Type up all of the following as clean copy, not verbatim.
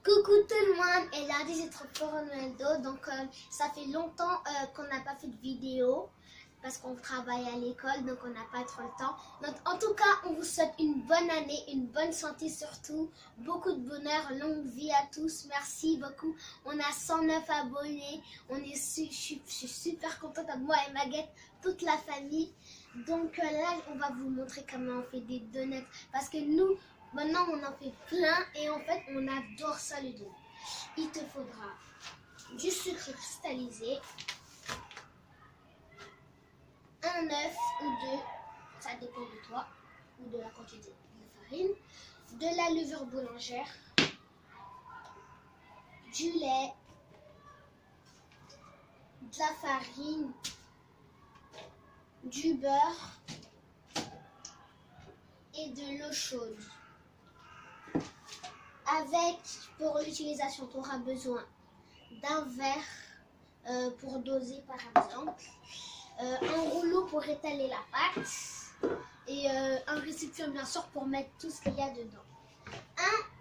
Coucou tout le monde, et lundi c'est trop fort Ronaldo, donc ça fait longtemps qu'on n'a pas fait de vidéo parce qu'on travaille à l'école, donc on n'a pas trop le temps. Donc en tout cas, on vous souhaite une bonne année, une bonne santé surtout, beaucoup de bonheur, longue vie à tous, merci beaucoup. On a 109 abonnés, je suis super contente, moi et Maguette, toute la famille. Donc là, on va vous montrer comment on fait des donuts parce que nous, maintenant, on en fait plein et en fait, on adore ça le donut. Il te faudra du sucre cristallisé, un œuf ou deux, ça dépend de toi, ou de la quantité de farine, de la levure boulangère, du lait, de la farine, du beurre et de l'eau chaude. Pour l'utilisation, tu auras besoin d'un verre pour doser par exemple, un rouleau pour étaler la pâte et un récipient bien sûr pour mettre tout ce qu'il y a dedans.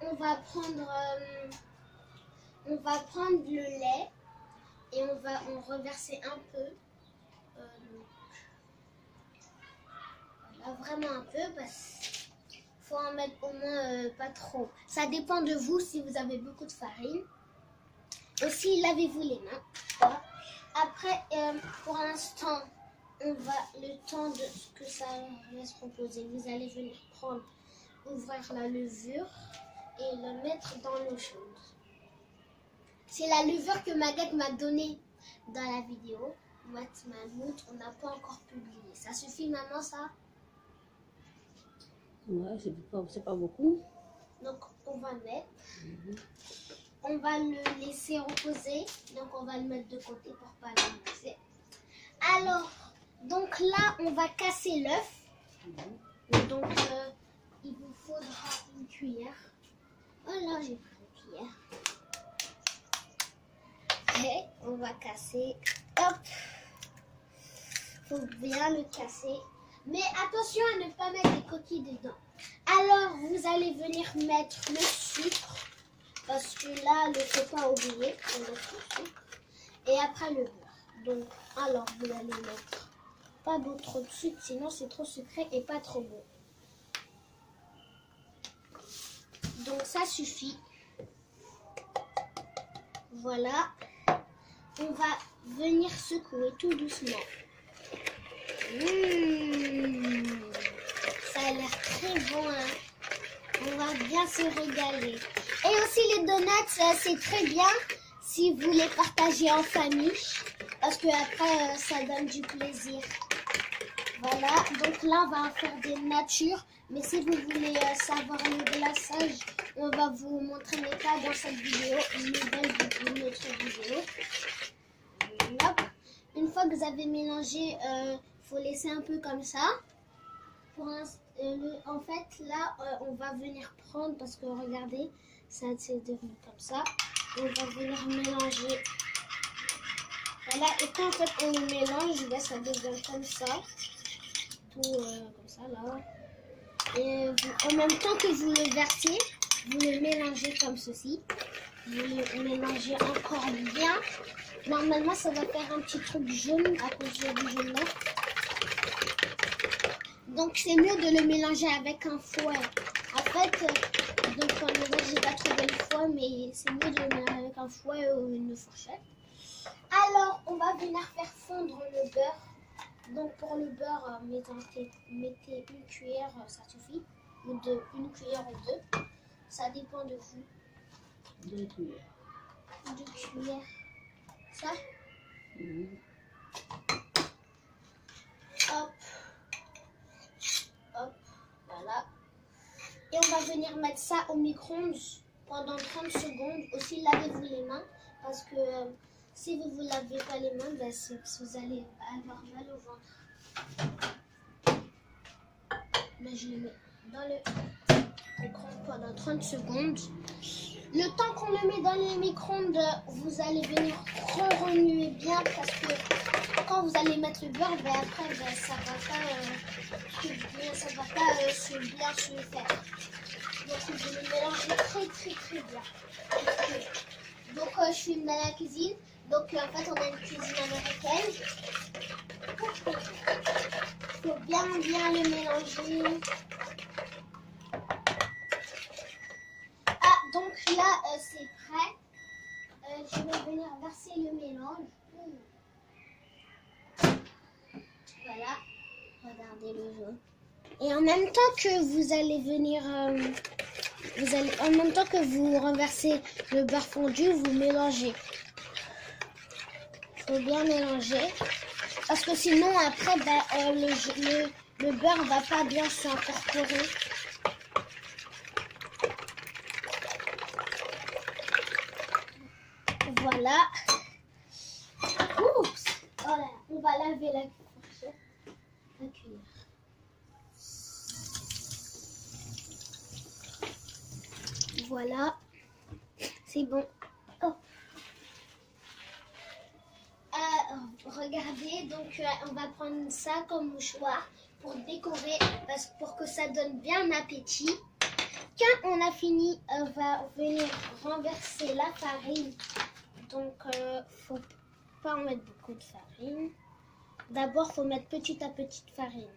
On va prendre le lait et on va en reverser un peu, voilà, vraiment un peu parce faut en mettre au moins pas trop. Ça dépend de vous si vous avez beaucoup de farine. Aussi, lavez-vous les mains. Voilà. Après, pour l'instant, on va le temps de ce que ça va se reposer. Vous allez venir ouvrir la levure et le mettre dans l'eau chaude. C'est la levure que Maguette m'a donnée dans la vidéo. On n'a pas encore publié. Ça suffit maman ça? Ouais, c'est pas beaucoup. Donc on va mettre. On va le laisser reposer. Donc on va le mettre de côté pour pas le mixer. Alors, donc là on va casser l'œuf. Donc il vous faudra une cuillère. Voilà, j'ai pris une cuillère. Et on va casser. Hop. Faut bien le casser. Mais attention à ne pas mettre des coquilles dedans. Alors, vous allez venir mettre le sucre. Parce que là, il ne faut pas oublier. On met le sucre. Et après, le beurre. Donc, alors, vous allez mettre pas trop de sucre. Sinon, c'est trop sucré et pas trop bon. Donc, ça suffit. Voilà. On va venir secouer tout doucement. Ça a l'air très bon, hein. On va bien se régaler. Et aussi les donuts, c'est très bien si vous les partagez en famille. Parce que après, ça donne du plaisir. Voilà, donc là, on va en faire des natures. Mais si vous voulez savoir le glaçage, on va vous montrer les cas dans cette vidéo. Une autre vidéo. Hop. Une fois que vous avez mélangé, faut laisser un peu comme ça. En fait, là, on va venir prendre, parce que regardez, ça c'est devenu comme ça. On va venir mélanger. Voilà, et quand en fait on le mélange, ben, ça devient comme ça. Tout comme ça, là. Et en même temps que vous le versez, vous le mélangez comme ceci. Vous le mélangez encore bien. Normalement, ça va faire un petit truc jaune à cause du jaune là. Donc, c'est mieux de le mélanger avec un fouet. En fait, donc, j'ai pas trouvé le fouet, mais c'est mieux de le mélanger avec un fouet ou une fourchette. Alors, on va venir faire fondre le beurre. Donc, pour le beurre, mettez une cuillère, ça suffit. Ou une cuillère ou deux. Ça dépend de vous. 2 cuillères. 2 cuillères. Ça. Hop. Hop. Voilà. Et on va venir mettre ça au micro-ondes pendant 30 secondes. Aussi, lavez-vous les mains. Parce que si vous ne vous lavez pas les mains, ben, vous allez avoir mal au ventre. Ben, je le mets dans le micro-ondes pendant 30 secondes. Le temps qu'on le met dans les micro-ondes, vous allez venir remuer bien parce que quand vous allez mettre le beurre, ben après ben, ça va pas se bien se faire. Donc je vais le mélanger très bien. Donc je suis dans la cuisine. Donc en fait on a une cuisine américaine. Il faut bien le mélanger. Ah donc là c'est prêt. Je vais venir verser le mélange. Voilà. Regardez le jaune. Et en même temps que vous allez venir, en même temps que vous renversez le beurre fondu, vous mélangez. Il faut bien mélanger. Parce que sinon, après, le beurre va pas bien s'incorporer. Voilà. Oups. Voilà. On va laver la cuillère. Voilà, c'est bon. Oh. Regardez, donc on va prendre ça comme mouchoir pour décorer, pour que ça donne bien appétit. Quand on a fini, on va venir renverser la farine. Donc, faut pas en mettre beaucoup de farine. D'abord, faut mettre petit à petit de farine.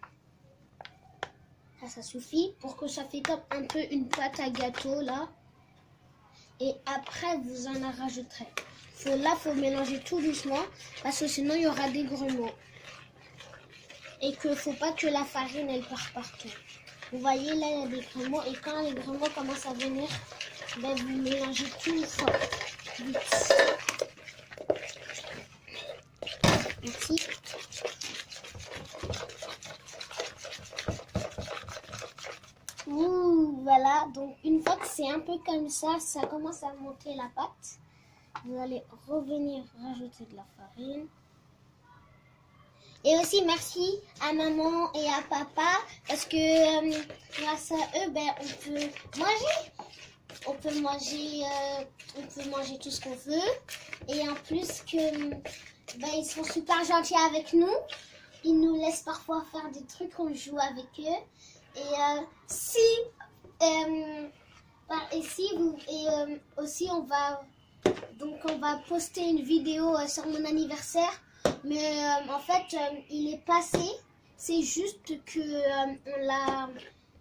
Ça suffit pour que ça fait comme un peu une pâte à gâteau là. Et après, vous en rajouterez. Là, faut mélanger tout doucement parce que sinon, il y aura des grumeaux. Et qu'il ne faut pas que la farine, elle parte partout. Vous voyez, là, il y a des grumeaux. Et quand les grumeaux commencent à venir, ben, vous mélangez tout fort. Vite. Merci. Ouh, voilà. Donc, une fois que c'est un peu comme ça, ça commence à monter la pâte. Vous allez revenir rajouter de la farine. Et aussi merci à maman et à papa parce que grâce à eux, ben, on peut manger. On peut manger tout ce qu'on veut. Et en plus que ben, ils sont super gentils avec nous. Ils nous laissent parfois faire des trucs, on joue avec eux. Et aussi on va poster une vidéo sur mon anniversaire. Mais en fait, il est passé. C'est juste que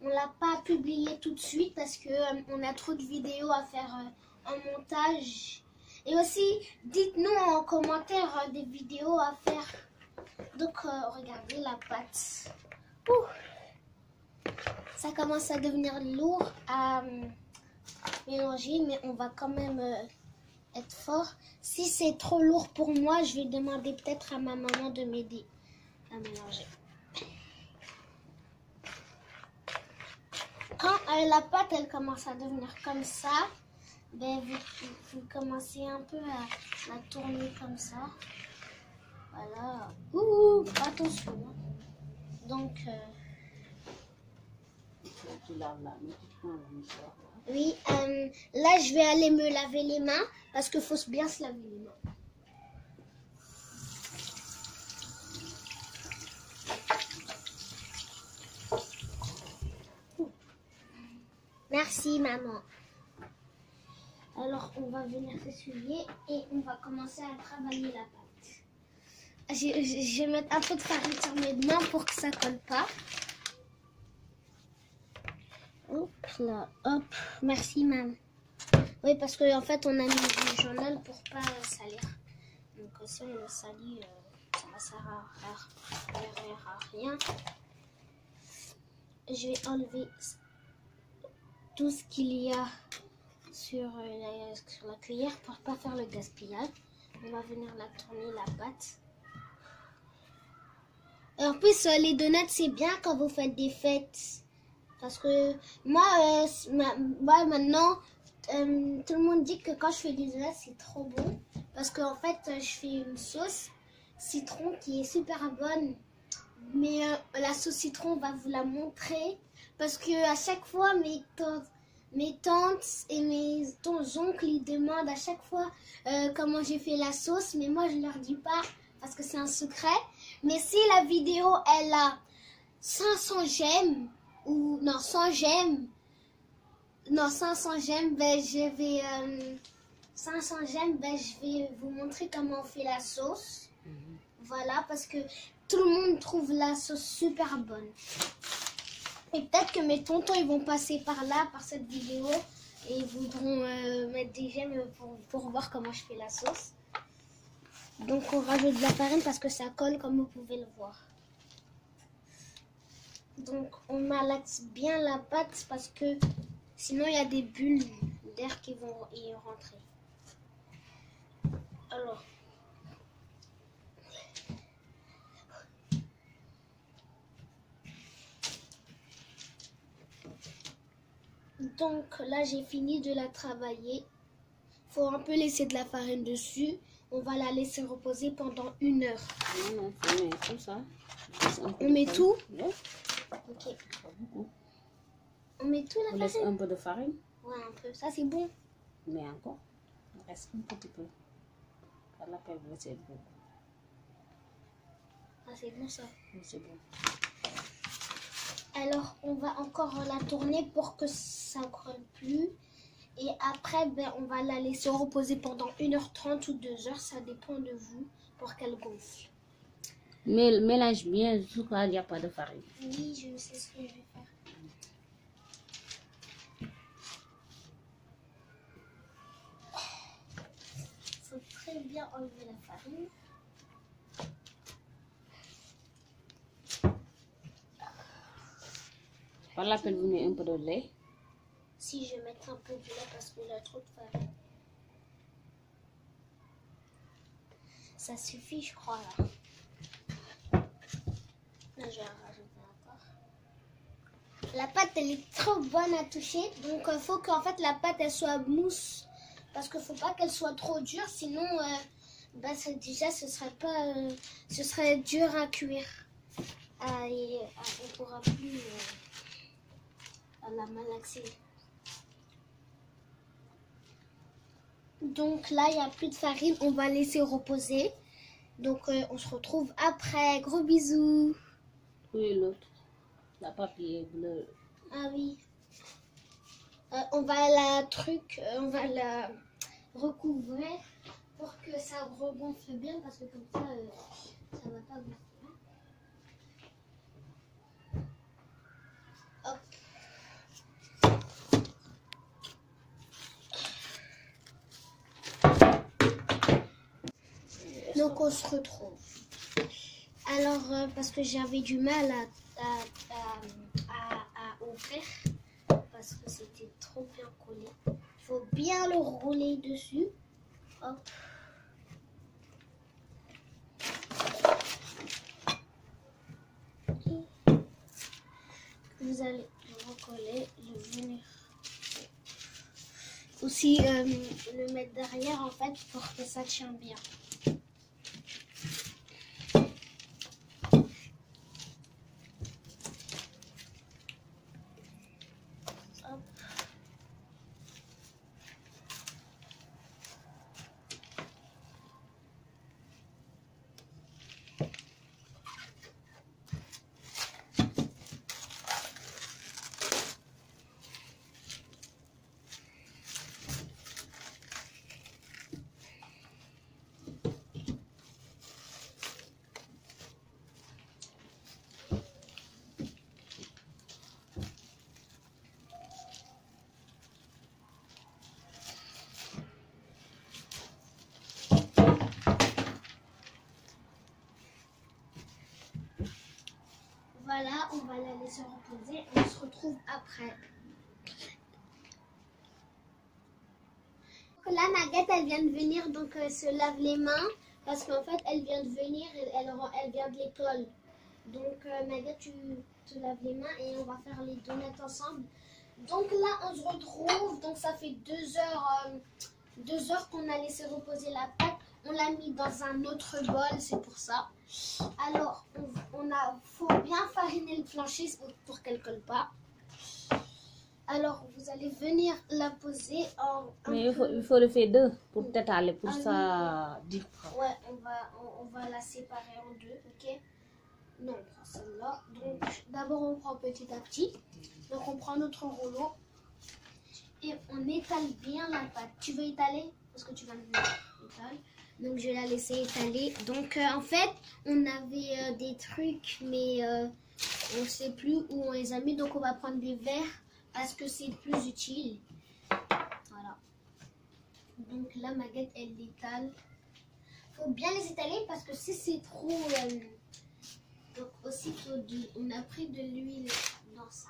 on l'a pas publié tout de suite parce que on a trop de vidéos à faire en montage. Et aussi, dites-nous en commentaire des vidéos à faire. Donc, regardez la pâte. Ça commence à devenir lourd à mélanger, mais on va quand même être fort. Si c'est trop lourd pour moi, je vais demander peut-être à ma maman de m'aider à mélanger. Quand la pâte elle commence à devenir comme ça, ben, vous commencez un peu à la tourner comme ça. Voilà. Ouh, attention. Donc, tu laves là, mais tu prends la mouchoir. oui, là je vais aller me laver les mains parce qu'il faut bien se laver les mains. Merci maman. Alors on va venir s'essuyer et on va commencer à travailler la pâte. Je vais mettre un peu de farine sur mes mains pour que ça colle pas. Hop là, hop. Merci maman. Oui, parce qu'en fait on a mis du journal pour pas salir. Donc si on le salit, ça ne sert à rien. Je vais enlever tout ce qu'il y a sur la cuillère pour pas faire le gaspillage. On va venir la tourner la pâte. Et en plus les donuts c'est bien quand vous faites des fêtes. Parce que moi maintenant tout le monde dit que quand je fais des donuts c'est trop bon. Parce qu'en fait je fais une sauce citron qui est super bonne. Mais la sauce citron on va vous la montrer. Parce que à chaque fois mes tantes et mes oncles ils demandent à chaque fois comment j'ai fait la sauce. Mais moi je leur dis pas parce que c'est un secret. Mais si la vidéo elle a 500 j'aime ou non 100 j'aime Non, 500 j'aime, ben je vais... 500 j'aime, ben je vais vous montrer comment on fait la sauce. Voilà, parce que tout le monde trouve la sauce super bonne. Et peut-être que mes tontons, ils vont passer par là, par cette vidéo, et ils voudront mettre des j'aime pour voir comment je fais la sauce. Donc on rajoute de la farine parce que ça colle comme vous pouvez le voir. Donc on malaxe bien la pâte parce que sinon il y a des bulles d'air qui vont y rentrer. Alors, donc là j'ai fini de la travailler. Faut un peu laisser de la farine dessus. On va la laisser reposer pendant 1 heure. Non, on met tout ça. On met tout? Oui. Ok. Pas beaucoup. On met tout On la laisse farine? un peu de farine, Ouais, un peu. Ça c'est bon. mais encore. Il reste un petit peu. À l'appel, c'est bon. Ah c'est bon ça. Oui, c'est bon. Alors on va encore la tourner pour que ça ne colle plus. Et après, ben, on va la laisser reposer pendant 1h30 ou 2 heures. Ça dépend de vous pour qu'elle gonfle. Mais mélange bien, surtout quand il n'y a pas de farine. Oui, je sais ce que je vais faire. Il faut très bien enlever la farine. Par la peine, vous mettez un peu de lait. Si je vais mettre un peu de lait parce qu'il y a trop de farine. Ça suffit, je crois, là. Là, je vais en rajouter encore. La pâte, elle est trop bonne à toucher. Donc, il faut qu'en fait, la pâte, elle soit mousse. Parce qu'il ne faut pas qu'elle soit trop dure. Sinon, bah, déjà, ce serait dur à cuire. On ne pourra plus la malaxer. Donc là, il n'y a plus de farine. On va laisser reposer. Donc, on se retrouve après. Gros bisous. Oui, l'autre. La papier bleu. Ah oui. On va la recouvrir pour que ça regonfle bien parce que comme ça, ça va pas gonfler. Hop. Donc on se retrouve. Alors parce que j'avais du mal à ouvrir parce que c'était trop bien collé. Il faut bien le rouler dessus. Hop. Et vous allez le recoller, le venir. Aussi le mettre derrière en fait pour que ça tient bien. Voilà, on va la laisser reposer. On se retrouve après. Donc là, Maguette, elle vient de venir donc se lave les mains parce qu'en fait, elle vient de venir et elle vient de l'école. Donc, Maguette, tu te laves les mains et on va faire les donuts ensemble. Donc là, on se retrouve. Donc, ça fait 2 heures qu'on a laissé reposer la pâte. On l'a mis dans un autre bol, c'est pour ça. Alors, faut bien fariner le plancher pour qu'elle ne colle pas. Alors, vous allez venir la poser en... Mais il faut le faire deux pour t'étaler, pour ça dire. Ouais, on va la séparer en deux, ok? Non, on prend celle-là. Donc, d'abord, on prend petit à petit. Donc, on prend notre rouleau. et on étale bien la pâte. Tu veux étaler? Parce que tu vas me étaler. Donc je vais la laisser étaler. Donc en fait, on avait des trucs, mais on ne sait plus où on les a mis. Donc on va prendre des verres parce que c'est plus utile. Voilà. Donc là, Maguette, elle l'étale. Faut bien les étaler parce que si c'est trop... donc aussi, on a pris de l'huile dans ça.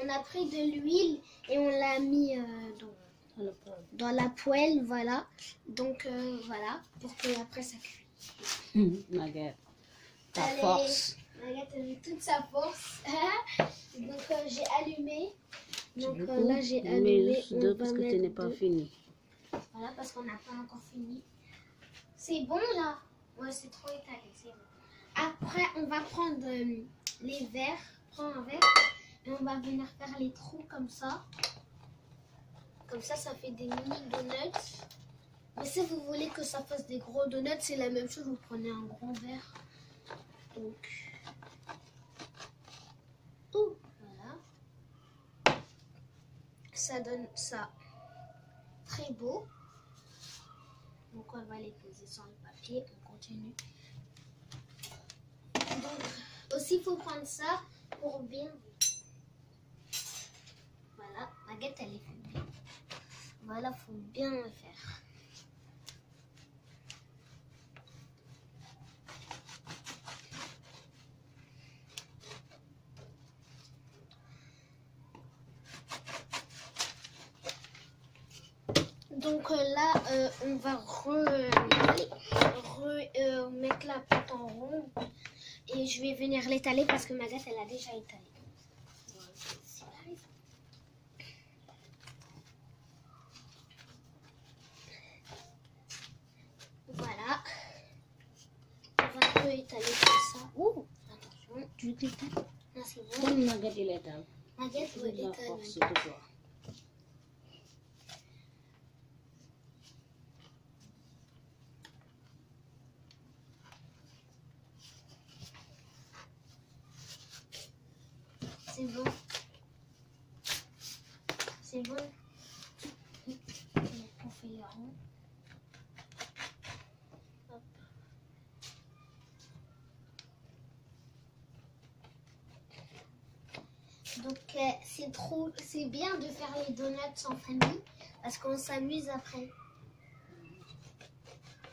On a pris de l'huile et on l'a mis dans la poêle, voilà. Donc voilà, pour que après ça cuit. Maguette, ta force. Maguette a mis toute sa force. Donc j'ai allumé. Donc là j'ai allumé. Mais deux parce que tu n'es pas fini. Voilà, parce qu'on n'a pas encore fini. C'est bon là? Ouais, c'est trop étalé, c'est bon. Après, on va prendre les verres. Prends un verre. Et on va venir faire les trous comme ça. Comme ça, ça fait des mini donuts. Mais si vous voulez que ça fasse des gros donuts, c'est la même chose. Vous prenez un gros verre. Donc, voilà. Ça donne ça très beau. Donc, on va les poser sur le papier. On continue. Donc, aussi, il faut prendre ça pour bien... Voilà, Maguette, elle est fait bien. Voilà, faut bien le faire. Donc là, on va mettre la pâte en rond. Et je vais venir l'étaler parce que Maguette, elle a déjà étalé. Voilà. On va un peu étaler comme ça. Ouh, attention. Tu t'étales? Non, c'est bon. Comme Maguette, il étale. Maguette, C'est de la étale. force de toi. C'est bon. C'est bon. On fait les ronds. Hop. Donc c'est bien de faire les donuts en famille parce qu'on s'amuse après.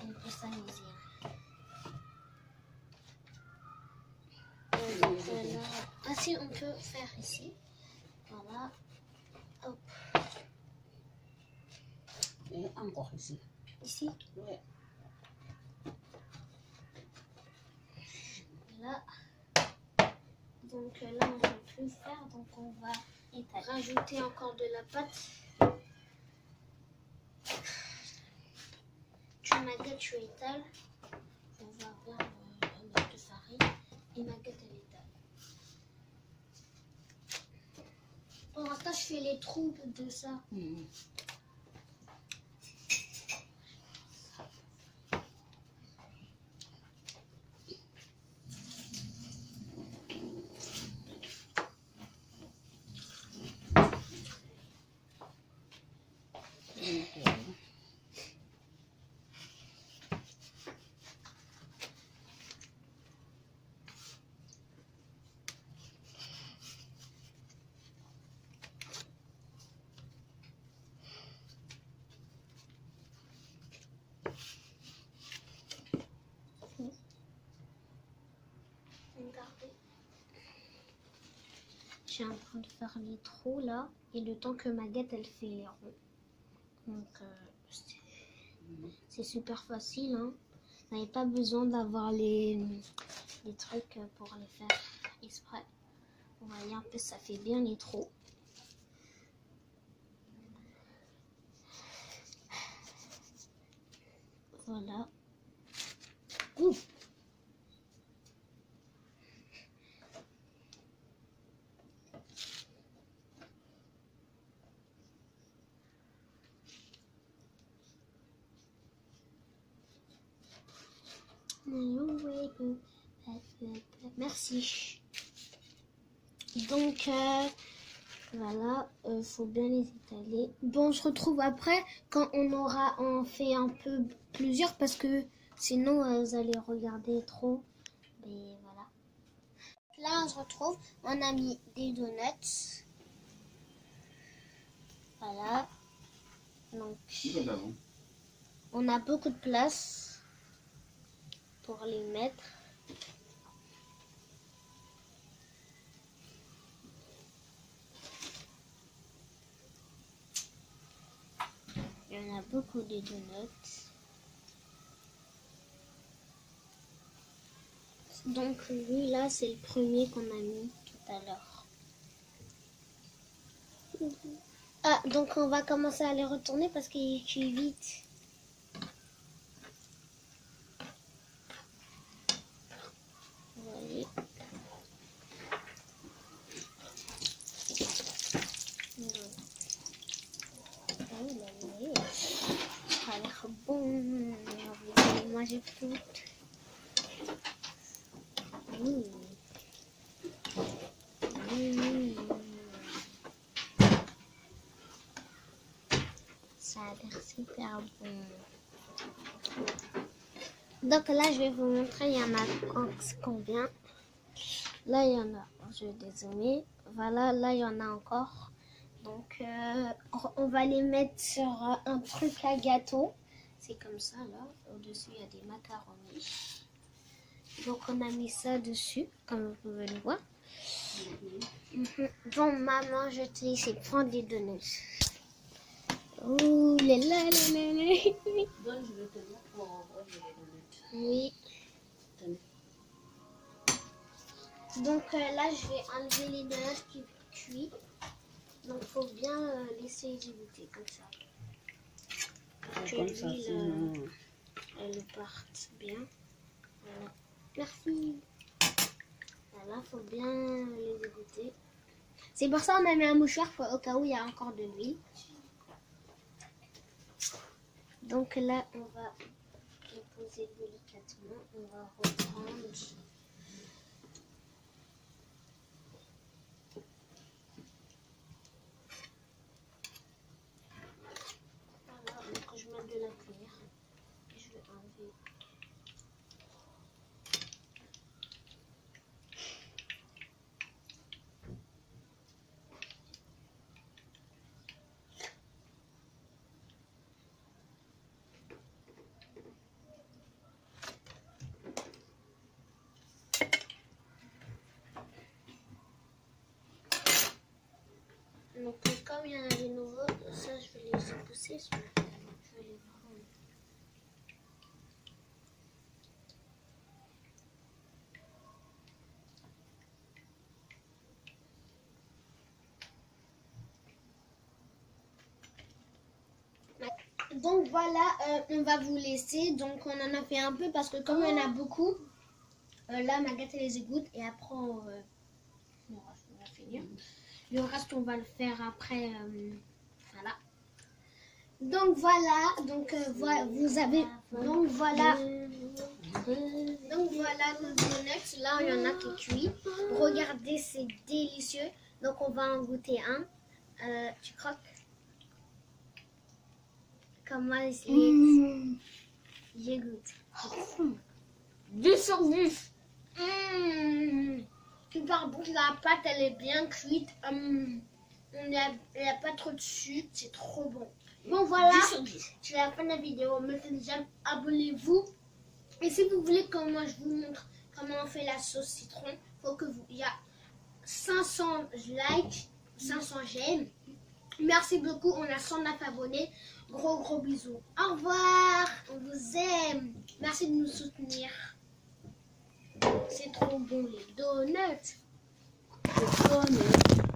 On peut s'amuser. Ah si, on peut faire ici. Voilà. Hop. Et encore ici. Ici. Ouais. Là. Donc là, on ne peut plus faire. Donc on va rajouter encore de la pâte. Maguette, tu étales. On va faire un peu de farine. Et Maguette, elle étale. Pour l'instant, je fais les trous de ça. Je suis en train de faire les trous là, et le temps que Maguette elle fait les ronds. Donc c'est super facile, hein. Vous n'avez pas besoin d'avoir les trucs pour les faire exprès. Vous voyez un peu, ça fait bien les trous. Voilà. Ouh. Merci. Donc Voilà, faut bien les étaler. Bon, on se retrouve après quand on aura en fait un peu plusieurs parce que sinon vous allez regarder trop. Mais voilà. Là, on se retrouve. On a mis des donuts. Voilà. Donc, on a beaucoup de place pour les mettre. Il y en a beaucoup de donuts. Donc lui là, c'est le premier qu'on a mis tout à l'heure. Ah, donc on va commencer à les retourner parce qu'il cuit vite. Voyez. Ça a l'air bon. Vous allez manger tout. Ça a l'air super bon. Donc là, je vais vous montrer, il y en a combien. Là, il y en a, je vais dézoomer. Voilà, là, il y en a encore. Donc, on va les mettre sur un truc à gâteau. C'est comme ça, là. Au-dessus, il y a des macaronis. Donc, on a mis ça dessus, comme vous pouvez le voir. Bon, maman, je te laisse prendre les donuts. Ouh, là là là là là. Donc, je vais te dire pour envoyer les donuts. Oui. Tenez. Donc là, je vais enlever les donuts qui cuisent. Donc, il faut bien laisser les égoutter comme ça. Que Comme ça, sinon... elle parte bien. Voilà. Merci. Voilà, il faut bien les égoutter. C'est pour ça qu'on a mis un mouchoir au cas où il y a encore de l'huile. Donc là, on va les poser délicatement. On va reprendre. Voilà, donc je mets de la cuillère. Et je vais enlever. Donc comme il y en a des nouveaux, ça je vais les pousser. Je vais les prendre. Donc voilà, on va vous laisser. Donc on en a fait un peu parce que comme il y en a beaucoup, là ma gâte les égoutte et après on va finir. Le reste on va le faire après. Voilà. Donc voilà, vous avez. Donc voilà nos donuts. Là il y en a qui cuit. Regardez, c'est délicieux. Donc on va en goûter un. Tu croques? Comment je goûte. 10 sur 10. Super bon. La pâte, elle est bien cuite. Il n'y a pas trop de sucre. C'est trop bon. Bon, voilà. 10 sur 10. C'est la fin de la vidéo. Mettez des j'aime, abonnez-vous. Et si vous voulez que moi je vous montre comment on fait la sauce citron, faut que vous... Il y a 500 likes, 500 j'aime. Merci beaucoup, on a 109 abonnés. Gros bisous. Au revoir, on vous aime. Merci de nous soutenir. C'est trop bon les donuts. Les donuts.